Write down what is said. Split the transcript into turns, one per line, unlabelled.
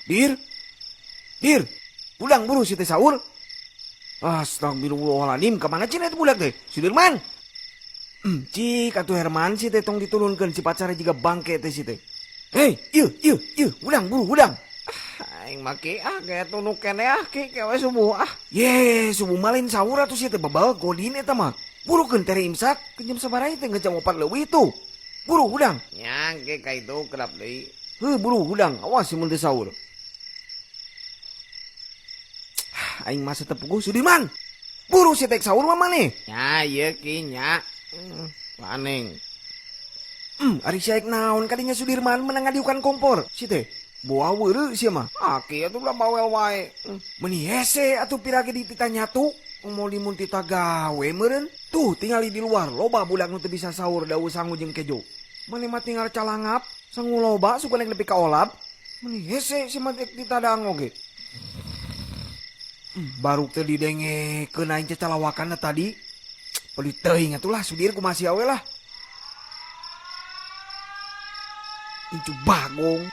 Dir, dir, pulang buru si teh sahur. Astagfirullahaladzim, kemana cina itu budak teh? Sudirman. Cik atuh Herman si teh tong diturunkan si pacarnya juga bangke teh si teh. Hei, iya, udang buru udang.
Aing make kayak tunu kene ki kewe subuh
Ye, subuh malin sahur atuh si teh babal godin eta mah. Burukeun tere imsak ke jam sabaraha teh jam 4 leuwih tuh. Buru udang.
nya ge ka itu kerap deui.
Buru udang, awas si mun teu sahur. Aing mah setepuguh Sudirman. Buru si teh sahur mah maneh.
Nya ieu ki nya. Paning.
Ari saek naon kadinya Sudirman menang ngadiukan kompor. Si teh boa weureu sia mah.
Aki atuh udah bawel wae.
Meuni hese atuh pirage di tita nyatu. Mau limun tita gawe meureun. Tuh tingali di luar loba budak nu teu bisa sahur dawu sangu jeung kejo. Mane mah tinggal calangap sangu loba suka nek nepi ka olap. Meuni hese si mah tita dang oge. Baru teu didengekeun aing calawakanna tadi. Pelit teuing atulah Sudir kumaha sia we lah. Incu bagong.